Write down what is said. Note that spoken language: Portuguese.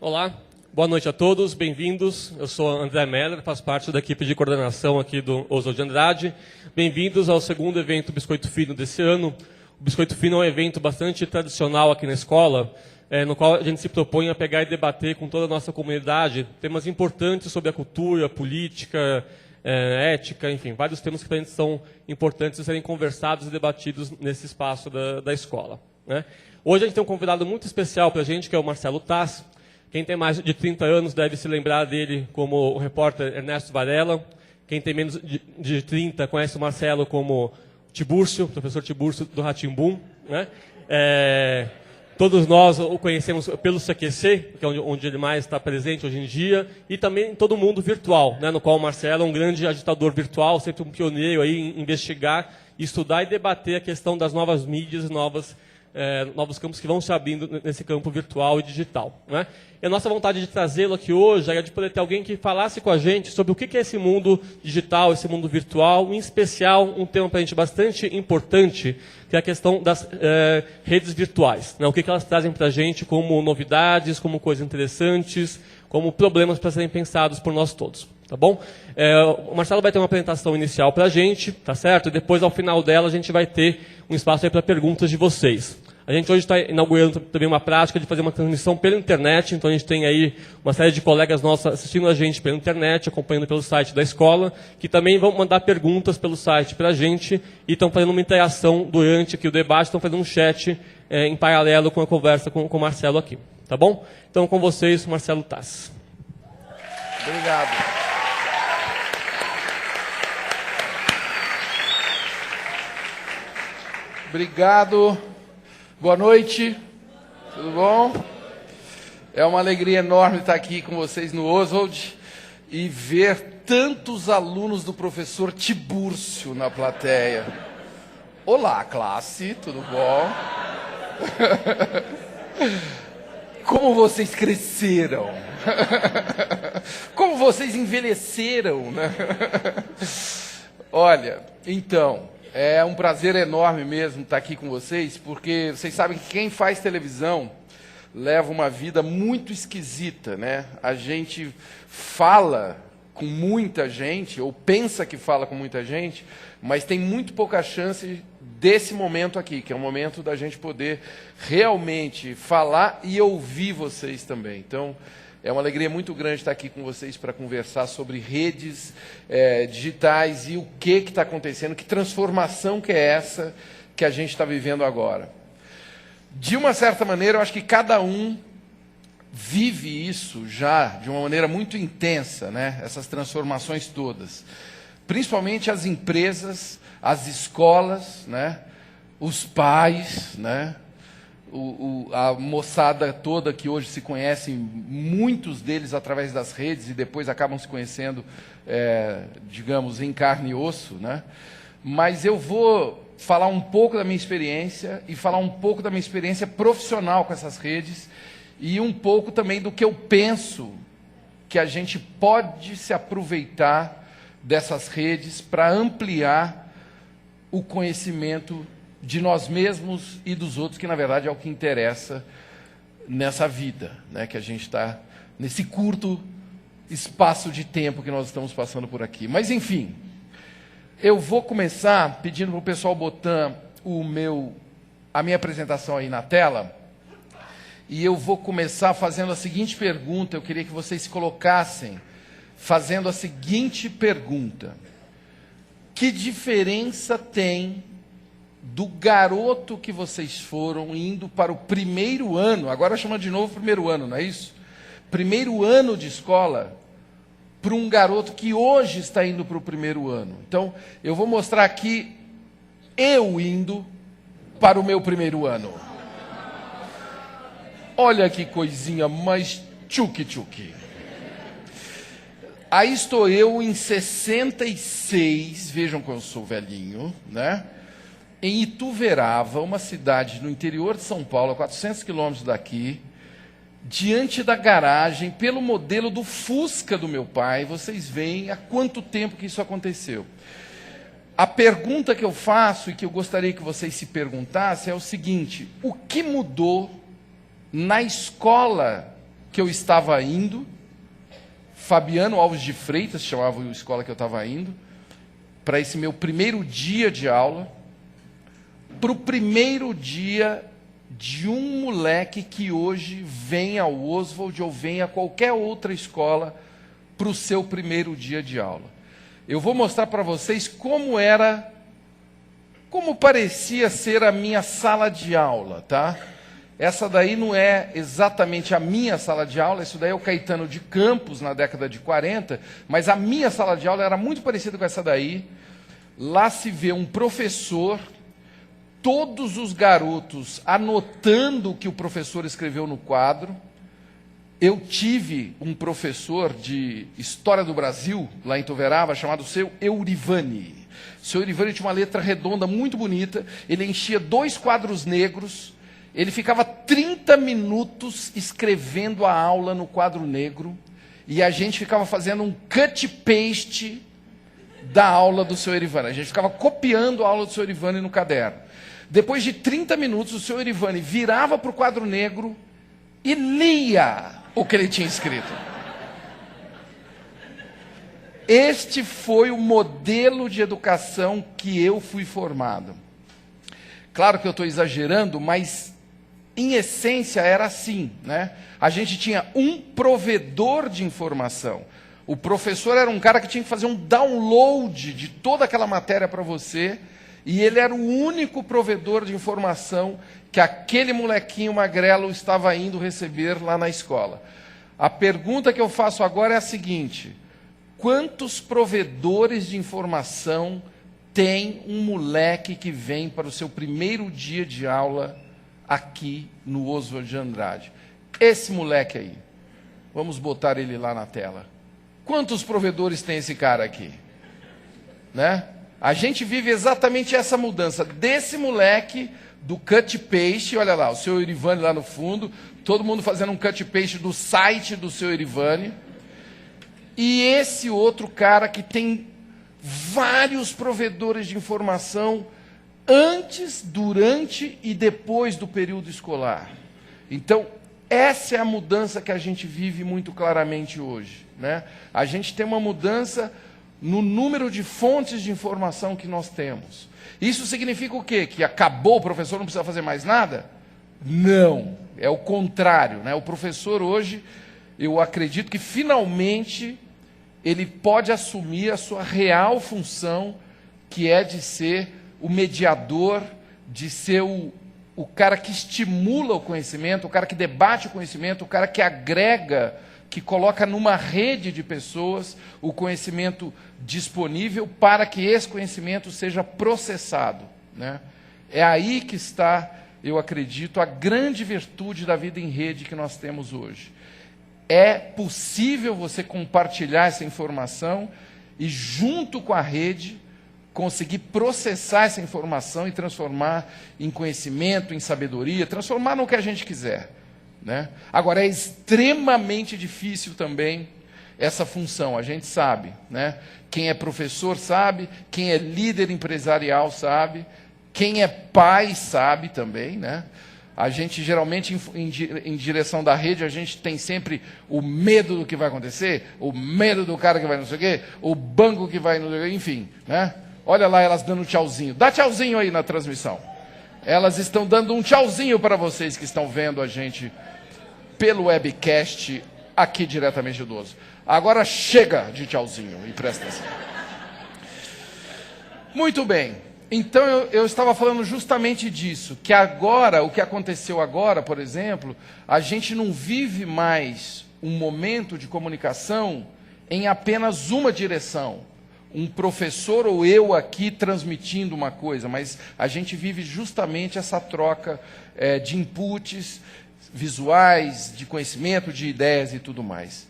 Olá, boa noite a todos, bem-vindos. Eu sou André Meller, faço parte da equipe de coordenação aqui do Oswald de Andrade. Bem-vindos ao segundo evento Biscoito Fino desse ano. O Biscoito Fino é um evento bastante tradicional aqui na escola, no qual a gente se propõe a pegar e debater com toda a nossa comunidade temas importantes sobre a cultura, política, ética, enfim, vários temas que para a gente são importantes de serem conversados e debatidos nesse espaço da escola, né? Hoje a gente tem um convidado muito especial para a gente, que é o Marcelo Tass. Quem tem mais de 30 anos deve se lembrar dele como o repórter Ernesto Varela. Quem tem menos de 30 conhece o Marcelo como Tibúrcio, professor Tibúrcio do Rá-Tim-Bum, né? Todos nós o conhecemos pelo CQC, que é onde ele mais está presente hoje em dia, e também em todo o mundo virtual, né, no qual o Marcelo é um grande agitador virtual, sempre um pioneiro aí em investigar, estudar e debater a questão das novas mídias e novos campos que vão se abrindo nesse campo virtual e digital, né? E a nossa vontade de trazê-lo aqui hoje é de poder ter alguém que falasse com a gente sobre o que é esse mundo digital, esse mundo virtual, em especial um tema para a gente bastante importante, que é a questão das redes virtuais, né? O que elas trazem para a gente como novidades, como coisas interessantes, como problemas para serem pensados por nós todos. Tá bom? O Marcelo vai ter uma apresentação inicial para a gente, tá certo? E depois, ao final dela, a gente vai ter um espaço aí para perguntas de vocês. A gente hoje está inaugurando também uma prática de fazer uma transmissão pela internet, então a gente tem aí uma série de colegas nossos assistindo a gente pela internet, acompanhando pelo site da escola, que também vão mandar perguntas pelo site para a gente e estão fazendo uma interação durante aqui o debate, estão fazendo um chat em paralelo com a conversa com o Marcelo aqui. Tá bom? Então, com vocês, Marcelo Tass. Obrigado. Obrigado. Boa noite. Tudo bom? É uma alegria enorme estar aqui com vocês no Oswald e ver tantos alunos do professor Tibúrcio na plateia. Olá, classe. Tudo bom? Como vocês cresceram? Como vocês envelheceram, né? Olha, então, é um prazer enorme mesmo estar aqui com vocês, porque vocês sabem que quem faz televisão leva uma vida muito esquisita, né? A gente fala com muita gente, ou pensa que fala com muita gente, mas tem muito pouca chance desse momento aqui, que é o momento da gente poder realmente falar e ouvir vocês também. Então, é uma alegria muito grande estar aqui com vocês para conversar sobre redes digitais e o que está acontecendo, que transformação que é essa que a gente está vivendo agora. De uma certa maneira, eu acho que cada um vive isso já de uma maneira muito intensa, né? Essas transformações todas. Principalmente as empresas, as escolas, né? Os pais, né? A moçada toda que hoje se conhece, muitos deles através das redes e depois acabam se conhecendo, digamos, em carne e osso, né? Mas eu vou falar um pouco da minha experiência e falar um pouco da minha experiência profissional com essas redes e um pouco também do que eu penso que a gente pode se aproveitar dessas redes para ampliar o conhecimento de nós mesmos e dos outros, que na verdade é o que interessa nessa vida, né? Que a gente está nesse curto espaço de tempo que nós estamos passando por aqui. Mas enfim, eu vou começar pedindo para o pessoal botar a minha apresentação aí na tela, e eu vou começar fazendo a seguinte pergunta. Eu queria que vocês se colocassem fazendo a seguinte pergunta: que diferença tem do garoto que vocês foram indo para o primeiro ano, agora chama de novo primeiro ano, não é isso? Primeiro ano de escola, para um garoto que hoje está indo para o primeiro ano. Então, eu vou mostrar aqui eu indo para o meu primeiro ano. Olha que coisinha mais tchuki-tchuki. Aí estou eu em 66, vejam que eu sou velhinho, né? Em Ituverava, uma cidade no interior de São Paulo, a 400 quilômetros daqui, diante da garagem, pelo modelo do Fusca do meu pai. Vocês veem há quanto tempo que isso aconteceu. A pergunta que eu faço e que eu gostaria que vocês se perguntassem é o seguinte: o que mudou na escola que eu estava indo, Fabiano Alves de Freitas, chamava a escola que eu estava indo, para esse meu primeiro dia de aula, para o primeiro dia de um moleque que hoje vem ao Oswald ou vem a qualquer outra escola para o seu primeiro dia de aula. Eu vou mostrar para vocês como parecia ser a minha sala de aula, tá? Essa daí não é exatamente a minha sala de aula, isso daí é o Caetano de Campos, na década de 40, mas a minha sala de aula era muito parecida com essa daí. Lá se vê um professor, todos os garotos anotando o que o professor escreveu no quadro. Eu tive um professor de História do Brasil, lá em Toverava, chamado Seu Eurivani. Seu Eurivani tinha uma letra redonda muito bonita, ele enchia 2 quadros negros, ele ficava 30 minutos escrevendo a aula no quadro negro, e a gente ficava fazendo um cut-paste da aula do Seu Eurivani. A gente ficava copiando a aula do Seu Eurivani no caderno. Depois de 30 minutos, o Seu Eurivani virava para o quadro negro e lia o que ele tinha escrito. Este foi o modelo de educação que eu fui formado. Claro que eu estou exagerando, mas em essência era assim, né? A gente tinha um provedor de informação. O professor era um cara que tinha que fazer um download de toda aquela matéria para você, e ele era o único provedor de informação que aquele molequinho magrelo estava indo receber lá na escola. A pergunta que eu faço agora é a seguinte: quantos provedores de informação tem um moleque que vem para o seu primeiro dia de aula aqui no Oswald de Andrade? Esse moleque aí. Vamos botar ele lá na tela. Quantos provedores tem esse cara aqui? Né? A gente vive exatamente essa mudança desse moleque do cut-paste. Olha lá, o Seu Eurivani lá no fundo, todo mundo fazendo um cut-paste do site do Seu Eurivani. E esse outro cara que tem vários provedores de informação antes, durante e depois do período escolar. Então, essa é a mudança que a gente vive muito claramente hoje, né? A gente tem uma mudança no número de fontes de informação que nós temos. Isso significa o quê? Que acabou, o professor não precisa fazer mais nada? Não, é o contrário, né? O professor hoje, eu acredito que finalmente ele pode assumir a sua real função, que é de ser o mediador, de ser o cara que estimula o conhecimento, o cara que debate o conhecimento, o cara que agrega, que coloca numa rede de pessoas o conhecimento disponível para que esse conhecimento seja processado, né? É aí que está, eu acredito, a grande virtude da vida em rede que nós temos hoje. É possível você compartilhar essa informação e, junto com a rede, conseguir processar essa informação e transformar em conhecimento, em sabedoria, transformar no que a gente quiser, né? Agora, é extremamente difícil também essa função, a gente sabe, né? Quem é professor sabe, quem é líder empresarial sabe, quem é pai sabe também, né? A gente, geralmente, em direção da rede, a gente tem sempre o medo do que vai acontecer, o medo do cara que vai não sei o quê, o banco que vai não sei o quê, enfim, né? Olha lá elas dando tchauzinho. Dá tchauzinho aí na transmissão. Elas estão dando um tchauzinho para vocês que estão vendo a gente pelo webcast aqui diretamente do Oswald. Agora chega de tchauzinho e presta atenção. Muito bem. Então eu estava falando justamente disso, que agora, o que aconteceu agora, por exemplo, a gente não vive mais um momento de comunicação em apenas uma direção. Um professor ou eu aqui transmitindo uma coisa, mas a gente vive justamente essa troca de inputs visuais, de conhecimento, de ideias e tudo mais.